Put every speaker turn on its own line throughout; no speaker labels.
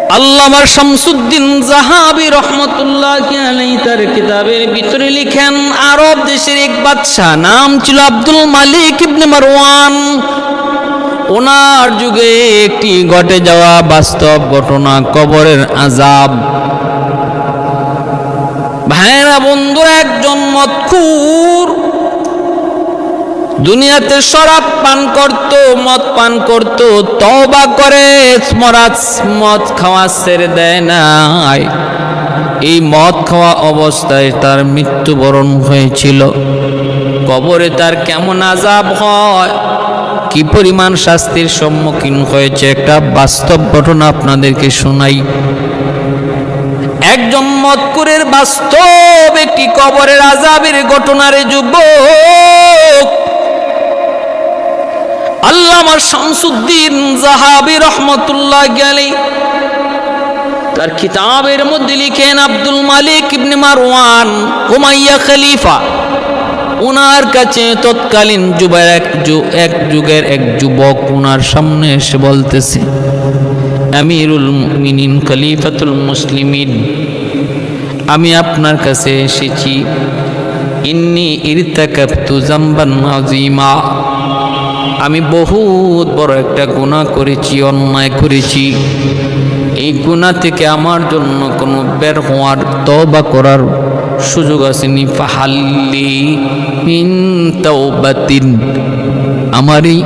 আল্লামা শামসুদ্দিন জাহাবী রাহমাতুল্লাহি আলাইহি তার কিতাবের ভিতরে লিখেন, আরব দেশের এক বাদশা নাম ছিল আব্দুল মালিক ইবনে মারওয়ান। ওনার যুগে একটি ঘটে যাওয়া বাস্তব ঘটনা, কবরের আযাব। ভাইরা বন্ধুরা, একজন মদখুর দুনিয়াতে শরাব পান করত, মদ পান করত, তওবা করে মদ খাওয়া ছেড়ে দেয় নাই। এই মদ খাওয়া অবস্থায় তার মৃত্যুবরণ হয়েছিল। কবরে তার কেমন আযাব হয়, কি পরিমাণ শাস্তির সম্মুখীন হয়েছে, একটা বাস্তব ঘটনা আপনাদেরকে শোনাই। একজন মদখুরের বাস্তব একটি কবরের আযাবের ঘটনারে যুবক আল্লামা শামসুদ্দিন জাহাবী রাহমাতুল্লাহি আলাইহি তার কিতাবের মধ্যে লিখেন, আব্দুল মালিক ইবনে মারওয়ান উমাইয়া খলিফা, ওনার কাছে তৎকালীন এক যুগের এক যুবক ওনার সামনে এসে বলতেছে, আমিরুল মুমিনিন খলিফাতুল মুসলিমিন, আমি আপনার কাছে এসেছি, ইন্নী ইরতাকাবতু যামবান আযীমা, আমি বহুত বড় একটা গুনাহ করেছি, অন্যায় করেছি। এই গুনাহ থেকে আমার জন্য কোনো বের হওয়ার, তওবা করার সুযোগ আসেনি। ফাহাল্লি মিন তাওবাতিন, আমার এই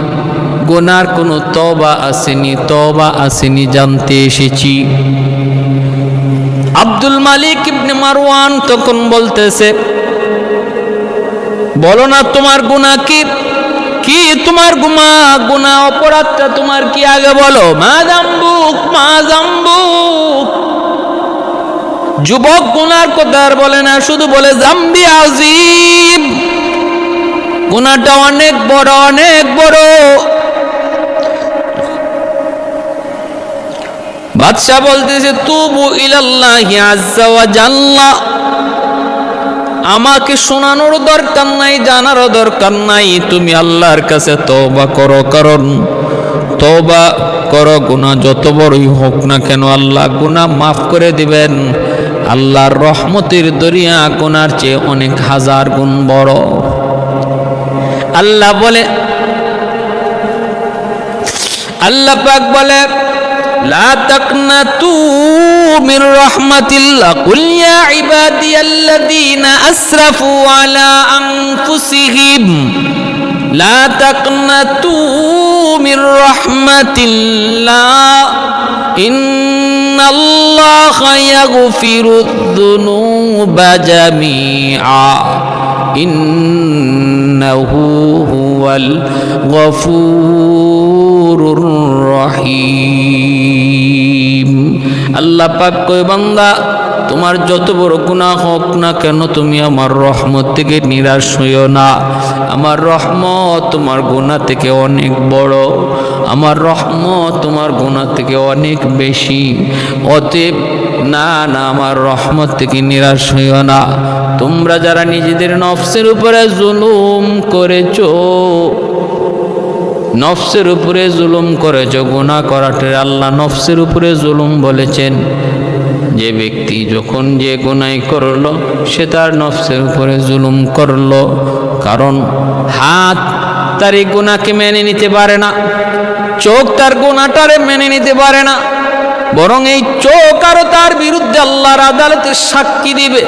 গুনার কোনো তওবা আসেনি, জানতে এসেছি। আব্দুল মালিক ইবনে মারওয়ান তখন বলতেছে, বলো না তোমার গুনাহ কি? কি তোমার গুনাহ অপরাধটা তোমার কি, আগে বলো। মা যামবুক। যুবক গুনার কথা আর বলে না, শুধু বলে যামবি আযীম, গুনাহটা অনেক বড়, অনেক বড়। বাদশা বলতেছে, তুবু ইলাল্লাহি আযজা ওয়া জাল্লা, আমাকে শোনানোর দরকার নাই, জানারও দরকার নাই, তুমি আল্লাহর কাছে তওবা করো, কারণ তওবা করো, গুনাহ যত বড়ই হোক না কেন আল্লাহ গুনাহ মাফ করে দিবেন। আল্লাহর রহমতের দরিয়া গুনার চেয়ে অনেক হাজার গুণ বড়। আল্লাহ পাক বলে, লা তাকনাতু মির রাহমাতিল্লাহ, কুল ইয়া ইবাদিয়াল্লাযীনা আসরাফু আলা আনফুসিহিম লা তাকনাতু মির রাহমাতিল্লাহ, ইন্নাল্লাহা ইয়াগফিরুয যুনুবা জামিআ, ইন্নাহু হুয়াল গফুরুর রহিম। আল্লাহ পাক কয়, বান্দা তোমার যত বড় গুনাহ হোক না কেন তুমি আমার রহমত থেকে নিরাশ হইও না। আমার রহমত তোমার গুনাহ থেকে অনেক বড়, আমার রহমত তোমার গুনাহ থেকে অনেক বেশি। অতএব না, আমার রহমত থেকে নিরাশ হইও না। তোমরা যারা নিজেদের নফসের উপরে জুলুম করেছো, নফসের উপরে জুলুম করেছো, গুনাহ করাটা আল্লাহ নফসের উপরে জুলুম বলেছেন। যে ব্যক্তি যখন যে গুনাহ করলো সে তার নফসের উপরে জুলুম করলো, কারণ হাত তার এই গুনাহকে মেনে নিতে পারে না, চোখ তার গুনাহটারে মেনে নিতে পারে না, বরং এই চোখ আরো তার বিরুদ্ধে আল্লাহর আদালতে সাক্ষী দিবে।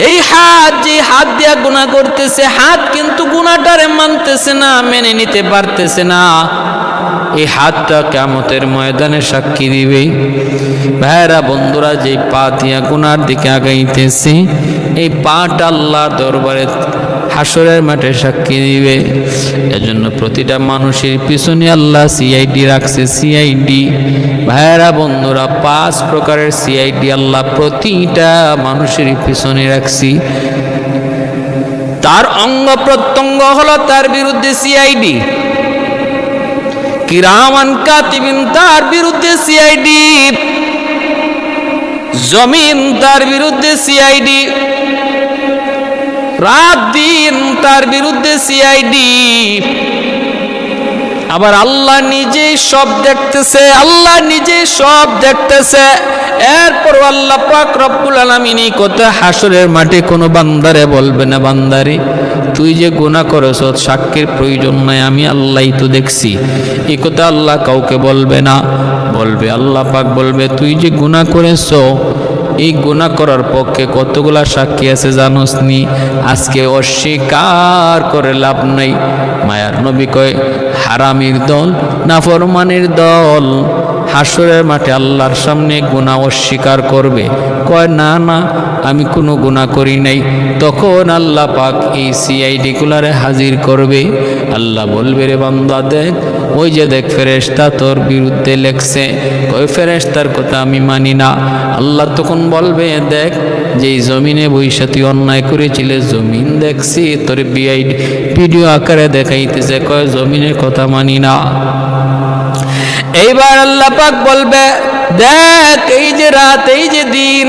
এই হাত, যে হাত দিয়া গুনাহ করতেছে, হাত কিন্তু গুনাহটারে মানতেছে না, মেনে নিতে পারতেছে না। এই হাতটা কিয়ামতের ময়দানে সাক্ষী দিবে। ভাইরা বন্ধুরা, যে পা দিয়া গুনার দিকে আগাইতেছে, এই পাটা আল্লাহর দরবারে হাসরের মাঠে সাক্ষী দিবে। এজন্য প্রতিটা মানুষের পিছনে আল্লাহ সিআইডি রাখছে, সিআইডি। ভাইরা বন্ধুরা, 5 প্রকারের সিআইডি আল্লাহ প্রতিটা মানুষের পিছনে রাখছি। তার অঙ্গ প্রত্যঙ্গ হলো তার বিরুদ্ধে সিআইডি, কিরামান কাতিবিন তার বিরুদ্ধে সিআইডি, জমিন তার বিরুদ্ধে সিআইডি, রাত দিন তার বিরুদ্ধে সিআইডি, আবার আল্লাহ নিজেই সব দেখতেছে, আল্লাহ নিজেই সব দেখতেছে। এরপর আল্লাহ পাক রব্বুল আলামিন এই কথা হাসরের মাঠে কোনো বান্দারে বলবে না, বান্দারে তুই যে গুনাহ করেছ সাক্ষীর প্রয়োজন নাই, আমি আল্লাহই তো দেখছি। এই কথা আল্লাহ কাউকে বলবে না। বলবে আল্লাহ পাক বলবে তুই যে গুনাহ করেছ, এই গুনাহ করার পক্ষে কতগুলা সাক্ষী আছে জানোস নি? আজকে অস্বীকার করে লাভ নাই। মায়ার নবী কয় হারামির দল, নাফরমানের দল হাসরের মাঠে আল্লাহর সামনে গুনাহ অস্বীকার করবে। কয় না না, আমি কোনো গুনাহ করি নাই। তখন আল্লাহ পাক এই সিআইডি গুলারে হাজির করবে। আল্লাহ বলবে রে বান্দা দেখ, ওই যে দেখ ফেরেশতা তোর বিরুদ্ধে লেখছে, ওই ফেরেশতার কথা আমি মানি না। আল্লাহ তখন বলবে দেখ, যেই জমিনে বৈশা তুই অন্যায় করেছিলে জমিন দেখছি, তোর ভিডিও আকারে দেখাইতেছে, কয় জমিনের কথা মানি না। এইবার আল্লাহ পাক বলবে দেখ, এই যে রাত, এই যে দিন,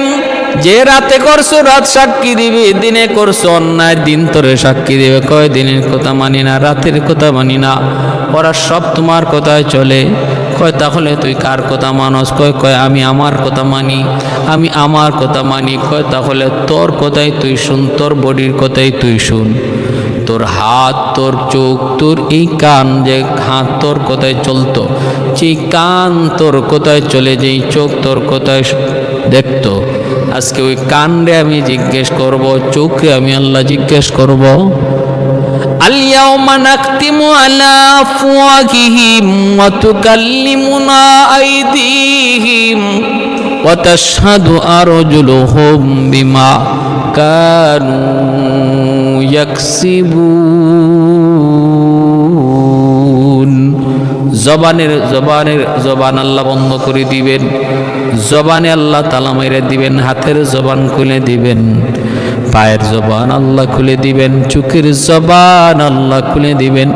যে রাতে করছো রাত সাক্ষী দিবে, দিনে করছো অন্যায় দিন তোরে সাক্ষী দিবে। কয় দিনের কথা মানি না, রাতের কথা মানি না, ওরা সব তোমার কথায় চলে। কয় তাহলে তুই কার কথা মানস? কয় আমি আমার কথা মানি, আমি আমার কথা মানি। কয় তাহলে তোর কথাই তুই শুন, তোর বডির কথাই তুই শুন। তোর হাত, তোর চোখ, তোর এই কান, যে হাত তোর কথায় চলতো, যেই কান তোর কথায় চলে, যেই চোখ তোর কথায় দেখতো, আজকে ওই কানরে আমি জিজ্ঞেস করব, চোখে আমি আল্লাহ জিজ্ঞেস করব। আল-ইয়াওমা নাখতিমু আলা আফওয়াহিহিম ওয়া তুকাল্লিমুনা আইদিহিম ওয়া তাশহাদু আরজুলুহুম বিমা কানু ইয়াকসিবুন। জবান আল্লাহ বন্ধ করে দিবেন, জবানে আল্লাহ তালা মেরে দিবেন, হাতের জবান খুলে দিবেন, পায়ের জবান আল্লাহ খুলে দিবেন, চোখের জবান আল্লাহ খুলে দিবেন।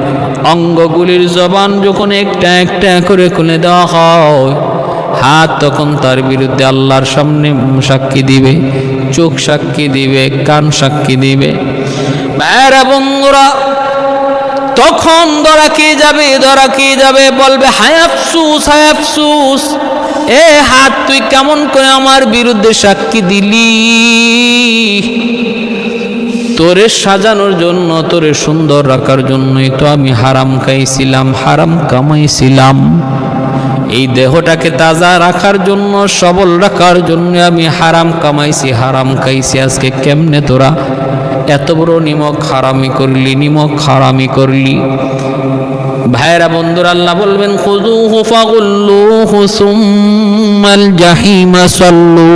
অঙ্গগুলির জবান যখন একটা একটা করে খুলে দেওয়া হয়, হাত তখন তার বিরুদ্ধে আল্লাহর সামনে সাক্ষী দিবে, চোখ সাক্ষী দিবে, কান সাক্ষী দিবে। ভাইরা বন্ধুরা, তখন ধরা খেয়ে যাবে, বলবে হায় আফসুস, হায় আফসুস, এ হাত তুই কেমন করে আমার বিরুদ্ধে সাক্ষী দিলি? তোরে সাজানোর জন্য, তোরে সুন্দর রাখার জন্যই তো আমি হারাম খাইছিলাম, হারাম কামাইছিলাম। এই দেহটাকে তাজা রাখার জন্য, সবল রাখার জন্য আমি হারাম কামাইছি, হারাম খাইছি। আজকে কেমনে তোরা এত বড় নিমক হারামি করলি, নিমক হারামি করলি? ভাইরা বন্ধুরা, আল্লাহ বলবেন খুযুহু ফাগুল্লুহু সুম্মাল জাহিমা সাল্লু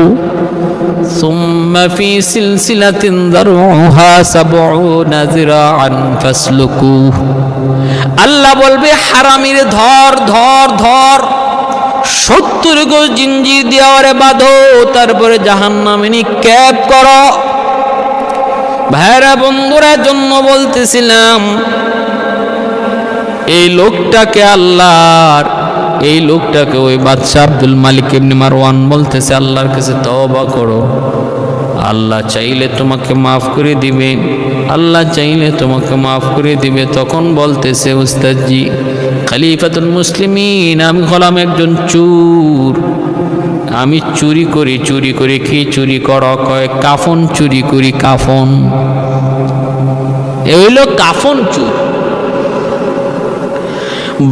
সুম্মা ফি সিলসিলাতিন যারউহা ৭০ যিরাআন ফাসলুকুহু। আল্লাহ বলবে হারামির ধর ধর ধর, ৭০ গজ জিঞ্জির দিয়ে ওরে বাঁধো, তারপরে জাহান্নামে নিক্ষেপ করো। ভাইরা বন্ধুরা, জন্য বলতেছিলাম এই লোকটাকে আল্লাহর, এই লোকটাকে ওই বাদশা আব্দুল মালিক ইবনে মারওয়ান বলতেছে আল্লাহর কাছে তওবা করো, আল্লাহ চাইলে তোমাকে মাফ করে দিবে, আল্লাহ চাইলে তোমাকে মাফ করে দিবে। তখন বলতেছে উস্তাদজি, খলিফাতুল মুসলিমিন, আমি হলাম একজন চোর, আমি চুরি করি। কি চুরি করো? কয় কাফন চুরি করি, কাফন। এ হইল কাফন চুর।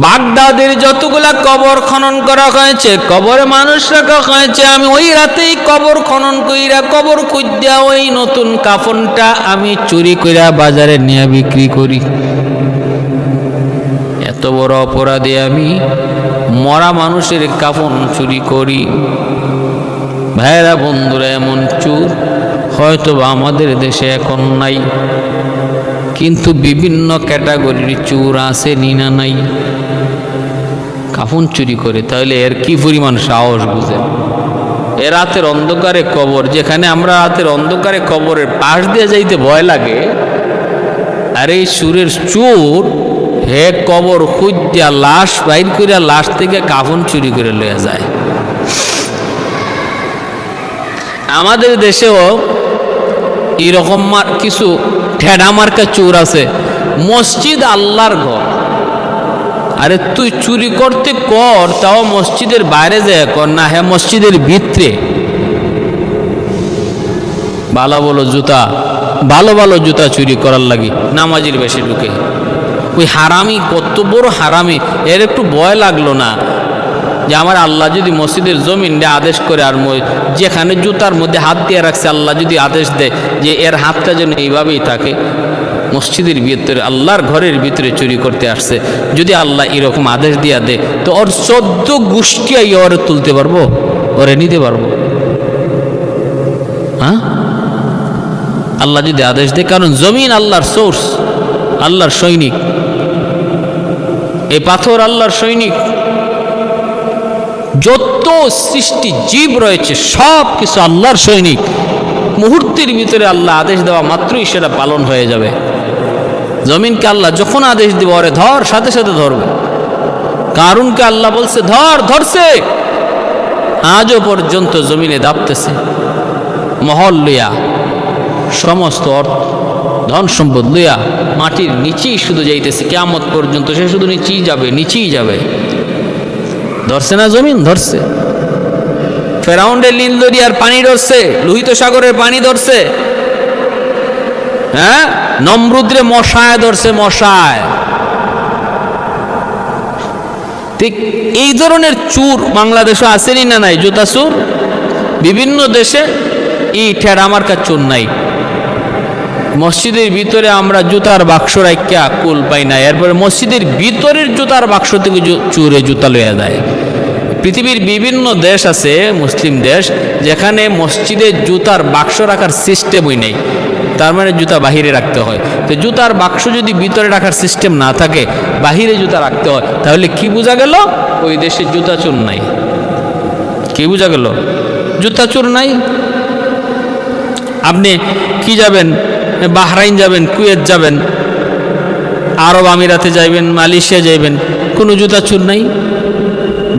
বাগদাদের যতগুলা কবর খনন করা হয়েছে, কবরে মানুষ রাখা হয়েছে, আমি ওই রাতেই কবর খনন কইরা, কবর খুঁজা ওই নতুন কাফনটা আমি চুরি কইরা বাজারে নিয়ে বিক্রি করি। এত বড় অপরাধী আমি, মরা মানুষের কাফন চুরি করি। ভাইরা বন্ধুরা, এমন চোর হয়তো আমাদের দেশে এখন নাই, কিন্তু বিভিন্ন ক্যাটাগরির চোর আছে, নিনা নাই, কাফন চুরি করে। তাহলে এর কি পরিমাণ সাহস বুঝেন? এ রাতের অন্ধকারে কবর, যেখানে আমরা রাতের অন্ধকারে কবরের পাশ দিয়ে যাইতে ভয় লাগে, আর এই সুরের চোর হে কবর খুঁজা লাশ বাইর করে লাশ থেকে কাফন চুরি করে লয়ে যায়। আমাদের দেশেও এরকম কিছু ঠেডা মার্কা চোর আছে। মসজিদ আল্লাহর ঘর, আরে তুই চুরি করতে কর, তাও মসজিদের বাইরে যায় কর না, হ্যাঁ মসজিদের ভিতরে ভালো ভালো জুতা চুরি করার লাগি নামাজির বেশি ঢুকে। ওই হারামি কত বড় হারামি, এর একটু ভয় লাগলো না যে আমার আল্লাহ যদি মসজিদের জমিন আদেশ করে, আর যেখানে জুতার মধ্যে হাত দিয়ে রাখছে আল্লাহ যদি আদেশ দেয় যে এর হাতটা যেন এইভাবেই থাকে, মসজিদের ভিতরে আল্লাহর ঘরের ভিতরে চুরি করতে আসছে, যদি আল্লাহ এরকম আদেশ দিয়া দেয় তো ওর 14 গোষ্ঠী ওরে তুলতে পারবো, ওরে নিতে পারবো? হ্যাঁ, আল্লাহ যদি আদেশ দেয়, কারণ জমিন আল্লাহর সোর্স, আল্লাহর সৈনিক, এই পাথর আল্লাহর সৈনিক, যত সৃষ্টি জীব রয়েছে সব কিছু আল্লাহর সৈনিক। মুহূর্তের ভিতরে আল্লাহ আদেশ দেওয়া মাত্রই সেটা পালন হয়ে যাবে। জমিনকে আল্লাহ যখন আদেশ দিব ওরে ধর, সাথে সাথে ধরবে। কারুনকে আল্লাহ বলছে ধরছে, আজও পর্যন্ত জমিনে দাপতেছে, মহল লইয়া, সমস্ত অর্থ ধন সম্পদ লইয়া মাটির নিচেই শুধু যাইতেছে, কিয়ামত পর্যন্ত সে শুধু নিচেই যাবে। ধরছে না জমিন? ধরছে। ফেরাউন্ডের নীল দরিয়ার পানি ধরছে, লোহিত সাগরের পানি ধরছে, হ্যাঁ, নমরুদ্রে মশায় ধরছে, মশায়। ঠিক এই ধরনের চুর বাংলাদেশে আসেনি না নাই? জুতা চুর বিভিন্ন দেশে, এই ঠেড় আমার কাছে চুর নাই। মসজিদের ভিতরে আমরা জুতার বাক্স রাখিয়া কুল পাই না, এরপরে মসজিদের ভিতরের জুতার বাক্স থেকে চুরে জুতা লইয়া যায়। পৃথিবীর বিভিন্ন দেশ আছে, মুসলিম দেশ, যেখানে মসজিদের জুতার বাক্স রাখার সিস্টেমই নেই, তার মানে জুতা বাহিরে রাখতে হয়। তো জুতার বাক্স যদি ভিতরে রাখার সিস্টেম না থাকে, বাহিরে জুতা রাখতে হয়, তাহলে কি বোঝা গেল? ওই দেশে জুতা চোর নাই। কি বোঝা গেল? জুতা চোর নাই। আপনি কি যাবেন, বাহরাইন যাবেন, কুয়েত যাবেন, আরব আমিরাতে যাইবেন, মালয়েশিয়া যাইবেন, কোনো জুতা চোর নাই,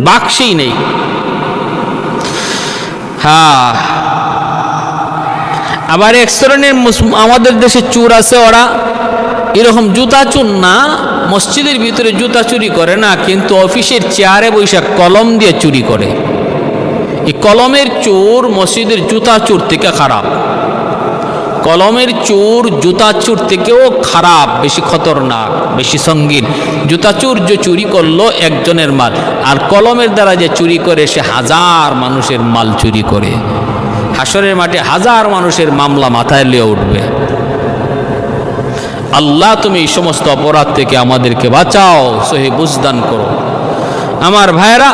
বাক্সেই নেই। হ্যাঁ, আবার এক শ্রেণীর আমাদের দেশে চোর আছে, ওরা এরকম জুতা চোর না, মসজিদের ভিতরে জুতা চুরি করে না, কিন্তু অফিসের চেয়ারে বৈশাখ কলম দিয়ে চুরি করে। এই কলমের চোর মসজিদের জুতা চোর থেকে খারাপ। কলমের চোর জুতা চোর থেকেও খারাপ, বেশি খতরনাক, বেশি সঙ্গীন। জুতা চোর যে চুরি করলো একজনের মাল, আর কলমের দ্বারা যে চুরি করে সে হাজার মানুষের মাল চুরি করে। হাসরের মাঠে হাজার মানুষের মামলা মাথায় লিয়ে উঠবে। আল্লাহ তুমি এই সমস্ত অপরাধ থেকে আমাদেরকে বাঁচাও, সহি বুঝদান করো। আমার ভাইয়েরা,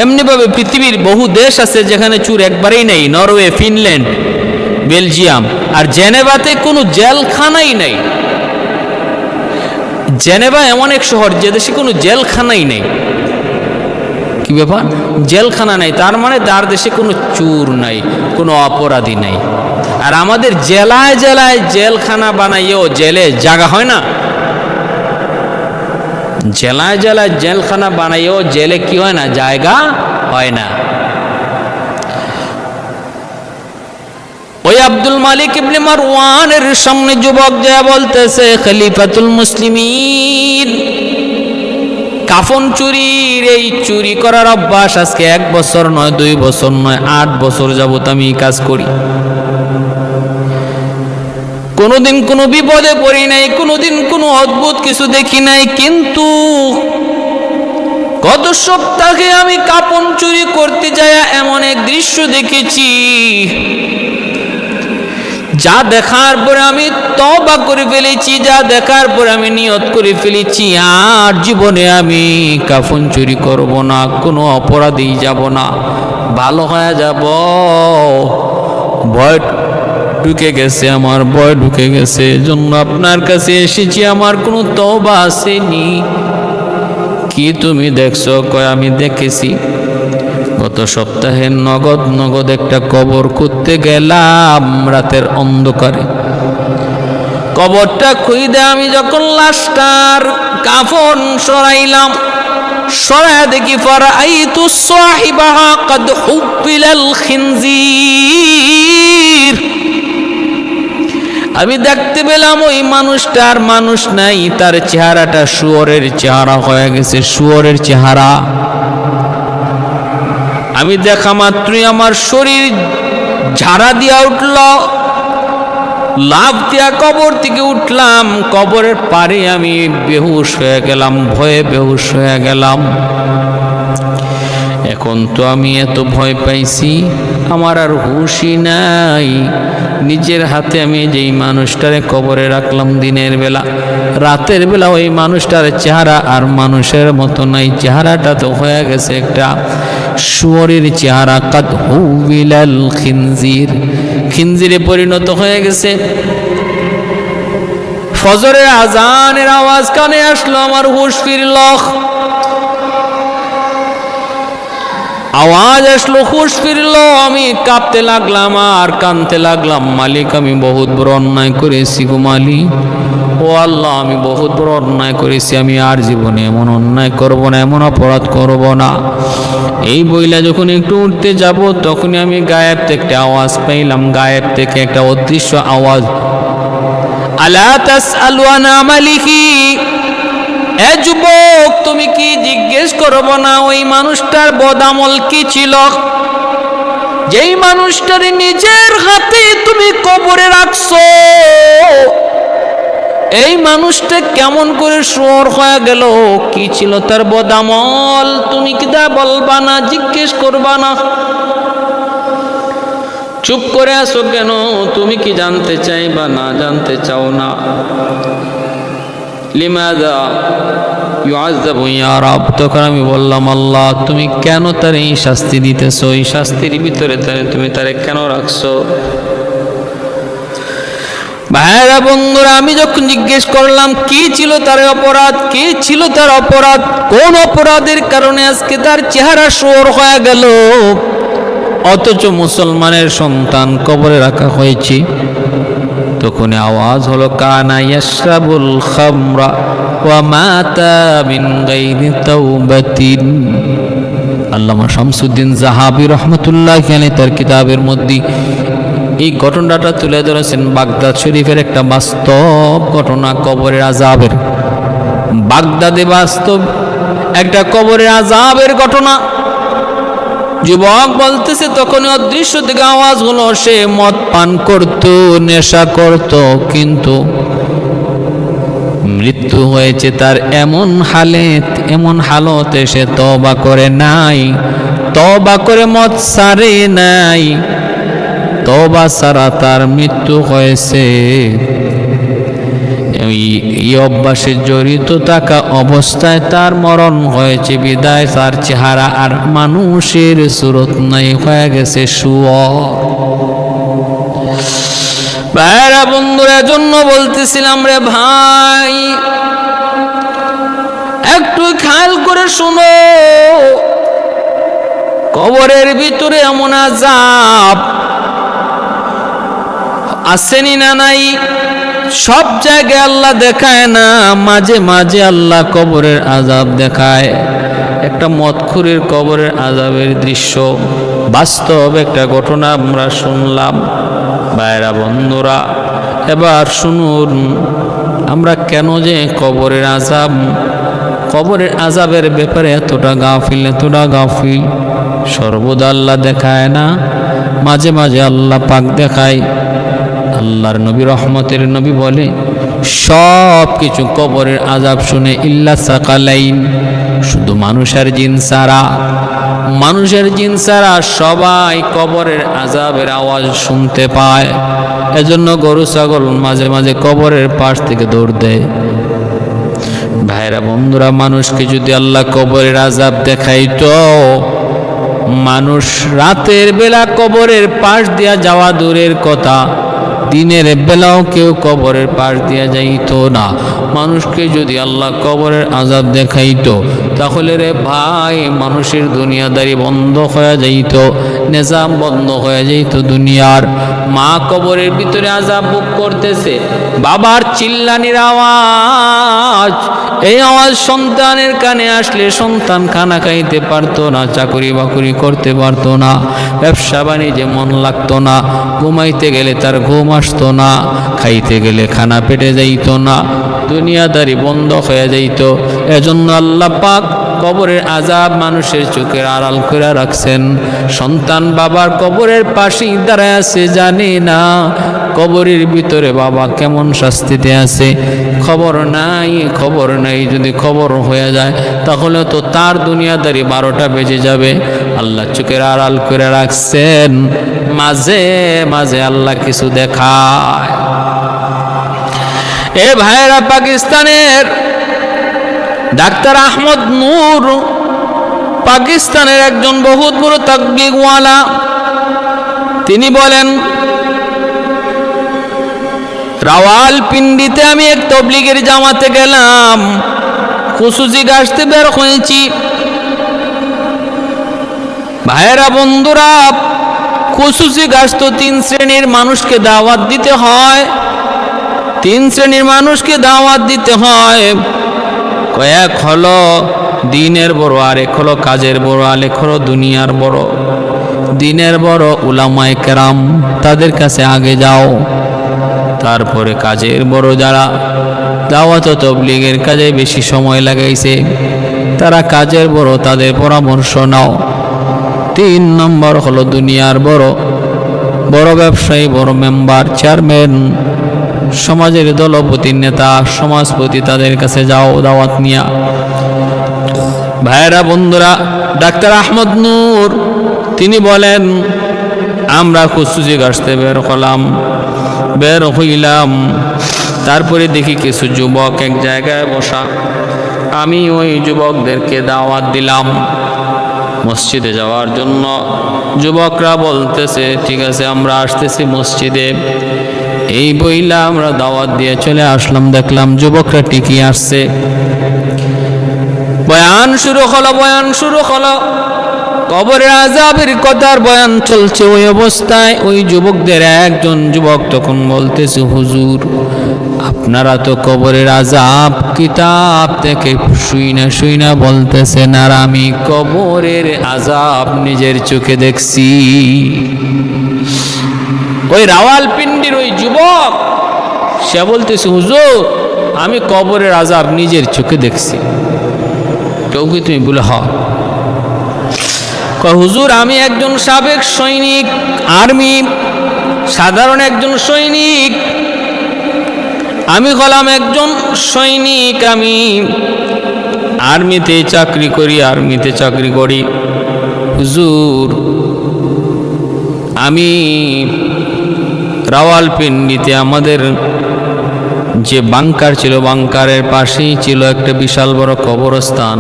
এমনিভাবে পৃথিবীর বহু দেশ আছে যেখানে চুর একবারেই নেই। নরওয়ে, ফিনল্যান্ড, বেলজিয়াম, আর জেনেভাতে কোনো জেলখানাই নেই। জেনেভা এমন এক শহর যে দেশে কোনো জেলখানাই নেই। কি ব্যাপার? জেলখানা নাই, তার মানে তার দেশে কোনো চোর নাই, কোনো অপরাধী নাই। আর আমাদের জেলায় জেলায় জেলখানা বানাইও জেলে জায়গা হয় না। জেলায় জেলায় জেলখানা বানাইও জেলে কি হয় না? জায়গা হয় না। ওই আব্দুল মালিক ইবনে মারওয়ানের সামনে যুবক যা বলতেছে, খলিফাতুল মুসলিমিন, কাফন চুরির এই চুরি করার অভ্যাস আজকে 1 বছর নয়, 2 বছর নয়, 8 বছর যাবত আমি কাজ করি। কোনোদিন কোনো বিপদে পড়ি নাই, কোনোদিন কোনো অদ্ভুত কিছু দেখি নাই, কিন্তু গত সপ্তাহে আমি কাফন চুরি করতে যায় এমন এক দৃশ্য দেখেছি, যা দেখার পরে আমি তওবা করে ফেলেছি, যা দেখার পরে আমি নিয়ত করে ফেলেছি আর জীবনে আমি কাফন চুরি করব না, কোনো অপরাধী যাব না, ভালো হয়ে যাব। ভয় ঢুকে গেছে, আমার ভয় ঢুকে গেছে, এজন্য আপনার কাছে এসেছি, আমার কোনো তওবা আসেনি। কি তুমি দেখছো? কয় আমি দেখেছি, গত সপ্তাহে নগদ একটা কবর খুঁজতে গেলাম রাতের অন্ধকারে। কবরটা খুঁজে আমি যখন লাশটার কাফন সরাইলাম, সরাইয়া দেখি ফারাইতু সাহিবাহা কদ হুবিলাল খিনজির, আমি দেখতে পেলাম ওই মানুষটার মানুষ নাই, তার চেহারাটা শুয়োরের চেহারা হয়ে গেছে, শুয়োরের চেহারা। আমি দেখা মাত্রই আমার শরীর ঝাড়া দিয়া উঠল, লাফ দিয়া কবর থেকে উঠলাম, কবরের পারে আমি বেহুশ হয়ে গেলাম, ভয়ে বেহুশ হয়ে গেলাম। এখন তো আমি এত ভয় পাইছি, আমার আর হুশই নাই। নিজের হাতে আমি যেই মানুষটারে কবরে রাখলাম দিনের বেলা, রাতের বেলা ওই মানুষটার চেহারা আর মানুষের মতো নাই, চেহারাটা তো হয়ে গেছে একটা শুয়োরের চেহারা। কাদ হুবিলাল খিনজির, খিনজিরে পরিণত হয়ে গেছে। ফজরের আজানের আওয়াজ কানে আসলো, আমার হুশ ফিরল, আওয়াজ আসলো, হুশ ফিরল। আমি কাঁপতে লাগলাম আর কাঁদতে লাগলাম, মালিক আমি বহুত বড় অন্যায় করেছি গো মালিক, ও আল্লাহ আমি বহুত বড় অন্যায় করেছি, আমি আর জীবনে এমন অন্যায় করব না, এমন অপরাধ করব না। এই বইলা যখন একটু উঠতে যাব, তখনই আমি গায়েব থেকে একটা আওয়াজ পাইলাম, গায়েব থেকে একটা অদৃশ্য আওয়াজ, আলা তাসআলু আন আমালিহি, এ যুবক তুমি কি জিজ্ঞেস করব না ওই মানুষটার বদামল কি ছিল, যেই মানুষটার নিজের হাতে তুমি কবরে রাখছো, এই মানুষটা কেমন করে শুয়োর হয়ে গেল, কি ছিল তার বদামল, তুমি কি তা বলবা না, জিজ্ঞেস করবা না? চুপ করে আসো কেন? তুমি কি জানতে চাইবা না জানতে চাও না? লিমাযা ইউআযাবু ইয়া রাব, তখন আমি বললাম আল্লাহ তুমি কেন তার এই শাস্তি দিতেছো, এই শাস্তির ভিতরে তুমি তারে কেন রাখছো? ভাইরা বন্ধুরা, আমি যখন জিজ্ঞেস করলাম কি ছিল তার অপরাধ, কি ছিল তার অপরাধ, কোন অপরাধের কারণে আজকে তার চেহারা শুয়োর হয়ে গেল, অথচ মুসলমানের সন্তান কবরে রাখা হয়েছে, তখন আওয়াজ হলো কানা ইয়াশরাবুল খামরা ওয়া মাতা মিন গায়রি তাওবাতিন। আল্লামা শামসুদ্দিন জাহাবী রাহমাতুল্লাহি আলাইহি তার কিতাবের মধ্যে এই ঘটনাটা তুলে ধরেছেন, বাগদাদ শরীফের একটা বাস্তব ঘটনা, কবরের আযাবের। বাগদাদে বাস্তব একটা কবরের আযাবের ঘটনা। যুবক বলতেছে তখনই অদৃশ্য থেকে আওয়াজ হলো, সে মদ পান করত, নেশা করত, কিন্তু মৃত্যু হয়েছে তার এমন হালতে সে তওবা করে নাই, তওবা করে মদ ছাড়ে নাই, তওবা ছাড়া তার মৃত্যু হয়েছে। এই অভ্যাসে জড়িত থাকা অবস্থায় তার মরণ হয়েছে, বিদায় তার চেহারা আর মানুষের সুরত নাই, হয়ে গেছে শুয়োর। ভাইরা বন্ধুরা, জন্য বলতেছিলাম রে ভাই, একটু খেয়াল করে শুনো, কবরের ভিতরে এমন আযাব আসেনি না নাই? সব জায়গায় আল্লাহ দেখায় না, মাঝে মাঝে আল্লাহ কবরের আযাব দেখায়। একটা মদখুরের কবরের আযাবের দৃশ্য, বাস্তব একটা ঘটনা আমরা শুনলাম। ভাইরা বন্ধুরা, এবার শুনুন আমরা কেন যে কবরের আযাবের ব্যাপারে এতটা গাফিল। সর্বদা আল্লাহ দেখায় না, মাঝে মাঝে আল্লাহ পাক দেখায়। আল্লাহর নবী রহমতের নবী বলে, সব কিছু কবরের আযাব শুনে ইল্লা সাকালাইন, শুধু মানুষের জিন ছাড়া সবাই কবরের আযাবের আওয়াজ শুনতে পায়। এজন্য গরু ছাগল মাঝে মাঝে কবরের পাশ থেকে দৌড় দেয়। ভাইরা বন্ধুরা, মানুষকে যদি আল্লাহ কবরের আযাব দেখাইতো, মানুষ রাতের বেলা কবরের পাশ দিয়া যাওয়া দূরের কথা, দিনের বেলাও কেউ কবরের পাশ দিয়া যাইতো না। মানুষকে যদি আল্লাহ কবরের আযাব দেখাইতো, তাহলে রে ভাই মানুষের দুনিয়াদারি বন্ধ হয়ে যাইত, নিজাম বন্ধ হয়ে যাইত দুনিয়ার। মা কবরের ভিতরে আযাব ভোগ করতেছে, বাবার চিল্লানির আওয়াজ এই আওয়াজ সন্তানের কানে আসলে সন্তান খানা খাইতে পারতো না, চাকরি বাকরি করতে পারতো না, ব্যবসা বাণিজ্যে মন লাগতো না, ঘুমাইতে গেলে তার ঘুম আসতো না, খাইতে গেলে খানা পেটে যাইতো না, দুনিয়াদারি বন্ধ হয়ে যাইত। এজন্য আল্লাহ পাক কবরের আযাব মানুষের চোখের আড়াল করে রাখছেন। সন্তান বাবার কবরের পাশেই দাঁড়ায় আছে, জানে না কবরের ভিতরে বাবা কেমন শাস্তিতে আছে, খবর নাই। যদি খবর হয়ে যায় তাহলে তো তার দুনিয়াদারি 12টা বেজে যাবে। আল্লাহ চোখের আড়াল করে রাখছেন, মাঝে মাঝে আল্লাহ কিছু দেখায়। এ ভাইরা, পাকিস্তানের ডাক্তার আহমদ নূর, পাকিস্তানের একজন বহুত বড় তাকবীরওয়ালা, তিনি বলেন, রাওয়ালপিন্ডিতে আমি এক তবলিগের জামাতে গেলাম, খুশুসি গাছতে বের হয়েছি। ভাইরা বন্ধুরা, খুশুসি গাছ তো 3 শ্রেণীর মানুষকে দাওয়াত দিতে হয়, 3 শ্রেণীর মানুষকে দাওয়াত দিতে হয়। এক হলো দিনের বড়, আর এক হলো কাজের বড়, আর এক হলো দুনিয়ার বড়। দিনের বড় উলামায়ে কেরাম, তাদের কাছে আগে যাও। তারপরে কাজের বড় যারা দাওয়াত ও তাবলীগের কাজে বেশি সময় লাগাইছে, তারা কাজের বড়, তাদের পরামর্শ নাও। 3 নম্বর হলো দুনিয়ার বড়, বড় ব্যবসায়ী, বড় মেম্বার, চেয়ারম্যান, সমাজের দলপতি, নেতা, সমাজপতি, তাদের কাছে যাও দাওয়াত নিয়া। ভাইরা বন্ধুরা, ডাক্তার আহমদ নূর তিনি বলেন, আমরা খুশুসি গাছতে বের হইলাম। তারপরে দেখি কিছু যুবক এক জায়গায় বসা। আমি ওই যুবকদেরকে দাওয়াত দিলাম মসজিদে যাওয়ার জন্য। যুবকরা বলতেছে, ঠিক আছে আমরা আসতেছি মসজিদে। এই বইলা আমরা দাওয়াত দিয়ে চলে আসলাম, দেখলাম যুবকরা টিকে আসছে। বয়ান শুরু হলো, কবরের আযাবের কথার বয়ান চলছে। ওই অবস্থায় ওই যুবকদের একজন যুবক তখন বলতেছে, হুজুর আপনারা তো কবরের আযাব কিতাব থেকে শুই না বলতেছেন, আর আমি কবরের আযাব নিজের চোখে দেখছি। ওই রাওয়ালপিন্ডির ওই যুবক সে বলতেছে, হুজুর আমি কবরের আযাব নিজের চোখে দেখছি। কেউ কি তুমি বলে, হ। হুজুর আমি একজন সাবেক সৈনিক, আর্মি, সাধারণ একজন সৈনিক। আমি হলাম একজন সৈনিক, আমি আর্মিতে চাকরি করি। হুজুর আমি রাওয়ালপিন্ডিতে আমাদের যে বাংকার ছিল, বাংকারের পাশেই ছিল একটা বিশাল বড় কবরস্থান।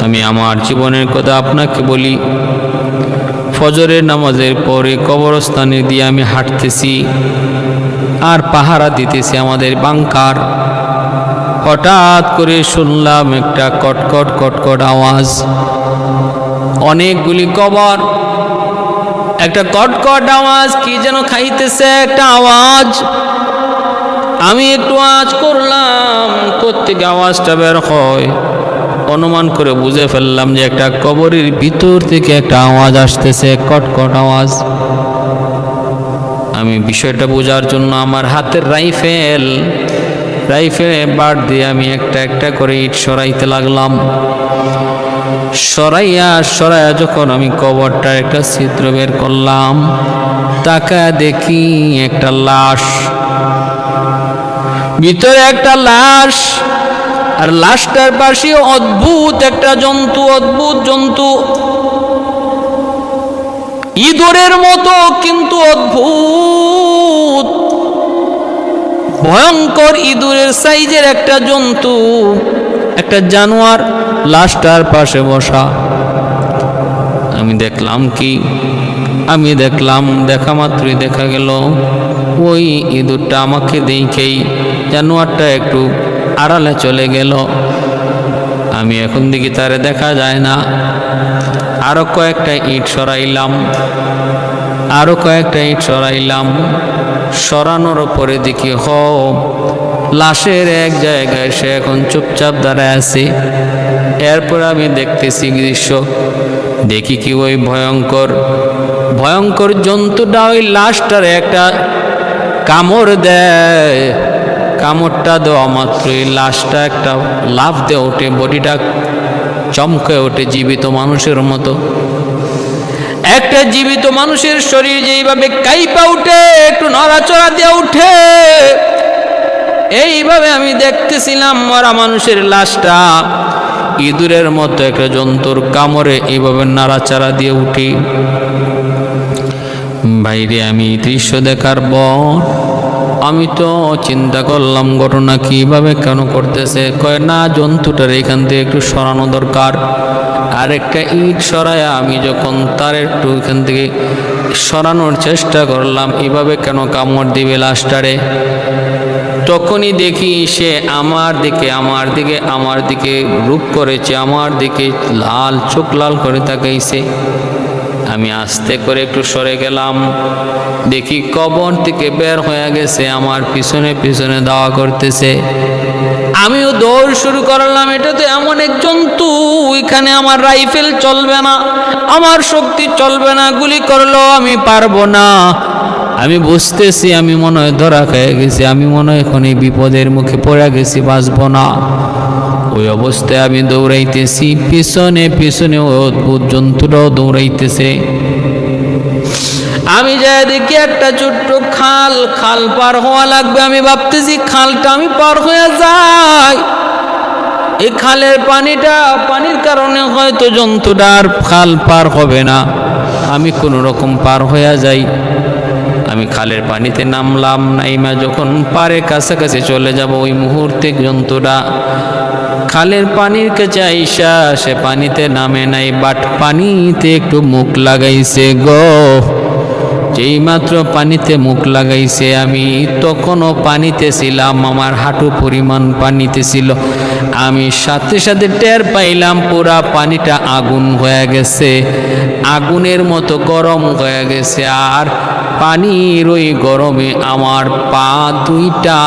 আমি আমার জীবনের কথা আপনাকে বলি, ফজরের নামাজের পরে কবরস্থানে দিয়ে আমি হাঁটতেছি আর পাহারা দিতেছি আমাদের বাংকার। হঠাৎ করে শুনলাম একটা কটকট আওয়াজ, অনেকগুলি কবর, একটা কটকট আওয়াজ, কি যেন খাইতেছে একটা আওয়াজ। আমি একটু আওয়াজ করলাম, কোত্থেকে আওয়াজটা বের হয় অনুমান করে বুঝে ফেললাম যে একটা কবরের ভিতর থেকে একটা আওয়াজ আসতেছে, কটকট আওয়াজ। আমি বিষয়টা বোঝার জন্য আমার হাতের রাইফেল বার দিয়ে আমি একটা করে ইট সরাইতে লাগলাম। সরাইয়া যখন আমি কবরটার একটা ছিদ্র বের করলাম, তাকায় দেখি একটা লাশ, ভিতরে একটা লাশ, আর লাশটার পাশে অদ্ভুত জন্তু, ইঁদুরের মতো কিন্তু অদ্ভুত ভয়ঙ্কর ইঁদুরের সাইজের একটা জন্তু, একটা জানোয়ার লাশটার পাশে বসা। আমি দেখলাম দেখা মাত্রই দেখা গেল ওই ইঁদুরটা আমাকে দেখেই জানোয়ারটা একটু আড়ালে চলে গেল। আমি এখন দেখি তারে দেখা যায় না। আরো কয়েকটা ইট সরাইলাম, সরানোর পরে দেখি লাশের এক জায়গায় সে এখন চুপচাপ দাঁড়ায় আছে। এরপর আমি দেখতেছি দৃশ্য, দেখি কি ওই ভয়ঙ্কর জন্তুটা ওই লাশটার একটা কামড় দেয়। কামড়টা দেওয়া মাত্রই লাশটা একটা লাফ দিয়ে ওঠে, বডিটা চমকে ওঠে জীবিত মানুষের মতো। একটা জীবিত মানুষের শরীর যেইভাবে কাইপা উঠে, একটু নড়াচড়া দিয়ে উঠে, এইভাবে আমি দেখতেছিলাম মরা মানুষের লাশটা ইঁদুরের মতো একটা জন্তুর কামড়ে এইভাবে নাড়াচাড়া দিয়ে উঠি। বাইরে আমি দৃশ্য দেখার পর আমি তো চিন্তা করলাম ঘটনা কিভাবে কেন করতেছে। কয় না, জন্তুটার এখান থেকে একটু সরানো দরকার। আর একটা ইট সরায় আমি যখন তার একটু এখান থেকে সরানোর চেষ্টা করলাম, এভাবে কেন কামড় দিবে লাশটারে, তখনই দেখি সে আমার দিকে রূপ করেছে, আমার দিকে লাল চোখ লাল করে তাকাইছে। আমি আস্তে করে একটু সরে গেলাম, দেখি কবর থেকে বের হয়ে গেছে, আমার পিছনে পিছনে দাওয়া করতেছে। আমিও দৌড় শুরু করলাম। এটা তো এমন এক জন্তু, ওইখানে আমার রাইফেল চলবে না, আমার শক্তি চলবে না, গুলি করলেও আমি পারবো না। আমি বুঝতেছি আমি মনে হয় ধরা খেয়ে গেছি, আমি মনে হয় এখন এই বিপদের মুখে পড়ে গেছি, বাঁচবো না। ওই অবস্থায় আমি দৌড়াইতেছি, পিছনে পিছনে ওই অদ্ভুত জন্তুটাও দৌড়াইতেছে। আমি যাই দেখি একটা ছোট্ট খাল পার হওয়া লাগবে। আমি ভাবতেছি খালটা আমি পার হয়ে যাই, এই খালের পানির কারণে হয়তো জন্তুটা আর খাল পার হবে না, আমি কোনো রকম পার হয়ে যাই। আমি খালের পানিতে নামলাম। নাইমা যখন পারে কাছাকাছি চলে যাব, ওই মুহূর্তে জন্তুটা খালের পানির কাছে আইসা সে পানিতে নামে নাই, বাট পানিতে একটু মুখ লাগাইছে গো। যেই মাত্র পানিতে মুখ লাগাইছে, আমি তখনও পানিতে ছিলাম, আমার হাঁটু পরিমাণ পানিতে ছিল। আমি সাথে সাথে টের পাইলাম পুরা পানিটা আগুন হয়ে গেছে, আগুনের মতো গরম হয়ে গেছে। আর পানির ওই গরমে আমার পা দুইটা,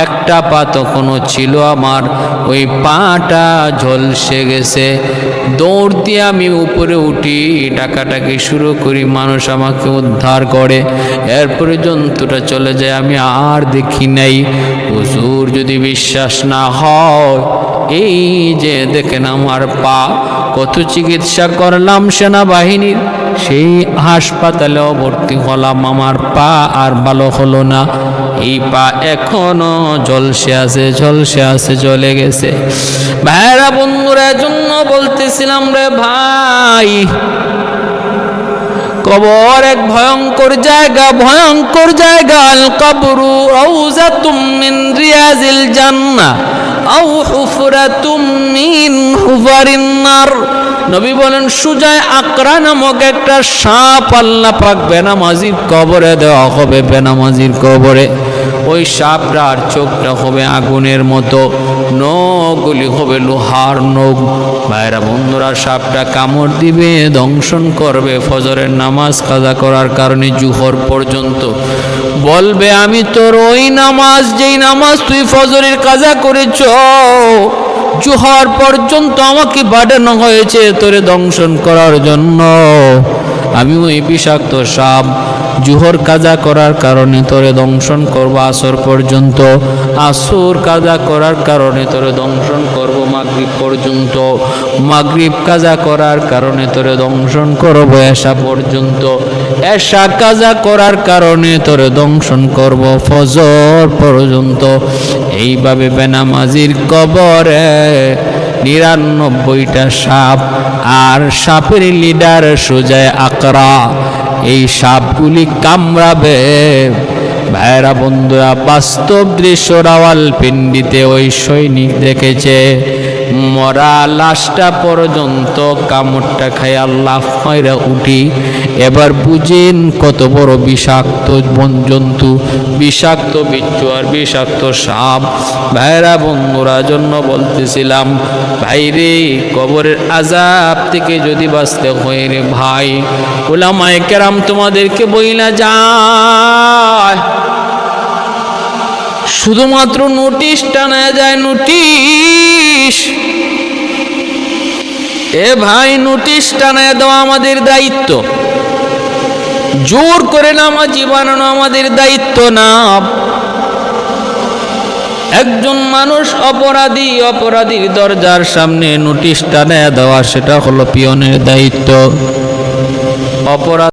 একটা পা তখনও ছিল আমার, ওই পাটা ঝলসে গেছে। দৌড় দিয়ে আমি উপরে উঠি, ডাকাটাকি শুরু করি, মানুষ আমাকে উদ্ধার করে। এরপরে জন্তুটা চলে যায়, আমি আর দেখি নাই। হুজুর যদি বিশ্বাস না হয়, এই যে দেখেন আমার পা, কত চিকিৎসা করলাম সেনাবাহিনীর, সেই হাসপাতালেও ভর্তি হলাম, আমার পা আর ভালো হলো না। এই পা এখনো ঝলসে আছে, জ্বলে গেছে। ভাইরা বন্ধুরা, জন্য বলতেছিলাম রে ভাই, কবর এক ভয়ঙ্কর জায়গা। আল কবরু রাউযাতুম মিন রিয়াজিল জান্নাহ আও হুফরাতুম মিন হুফারিন নার। নবী বলেন, সুজায় আকরা নামক একটা সাপ আল্লাহ পাক বেনামাজির কবরে দেওয়া হবে, বেনামাজির কবরে। ওই সাপটার চোখটা হবে আগুনের মতো, নখগুলি হবে লোহার নখ। ভাইরা বন্ধুরা, সাপটা কামড় দিবে, দংশন করবে ফজরের নামাজ কাজা করার কারণে জুহর পর্যন্ত। বলবে, আমি তোর ওই নামাজ, যেই নামাজ তুই ফজরের কাজা করেছ, জুহর পর্যন্ত আমাকে পাঠানো হয়েছে তোরে দংশন করার জন্য। আমি ওই বিষাক্ত সাপ জুহর কাজা করার কারণে তোরে দংশন করব আসর পর্যন্ত, আসর কাজা করার কারণে তোরে দংশন করব মাগরিব পর্যন্ত, মাগরিব কাজা করার কারণে তোরে দংশন করব এশা পর্যন্ত, এশা কাজা করার কারণে তোরে দংশন করব ফজর পর্যন্ত। এইভাবে বেনামাজির কবরে 99টা সাপ, আর সাপের লিডার সুজায় আকরা। এই সাপগুলি কামড়াবে। ভাইরা বন্ধুরা, বাস্তব দৃশ্য রাওয়ালপিন্ডিতে ওই সৈনিক দেখেছে, মরা লাশটা পর্যন্ত কামড়টা খাই আল্লাহ হয়রা উঠি। এবার বুঝেন কত বড় বিষাক্ত জন্তু, বিষাক্ত বিচ্ছু আর বিষাক্ত সাপ। ভাইরা বন্ধুরা, জন্য বলতেছিলাম, ভাইরে কবরের আযাব থেকে যদি বাঁচতে হয় রে ভাই, উলামায়ে কেরাম তোমাদেরকে বইলা যায়, শুধুমাত্র নোটিশ টানা যায়, নোটিশ। এ ভাই, নোটিশ টানায় দেওয়া আমাদের দায়িত্ব, জোর করে নামাজি বানানো আমাদের দায়িত্ব না। একজন মানুষ অপরাধীর দরজার সামনে নোটিশ টানায় দেওয়া, সেটা হলো পিয়নের দায়িত্ব। অপরাধ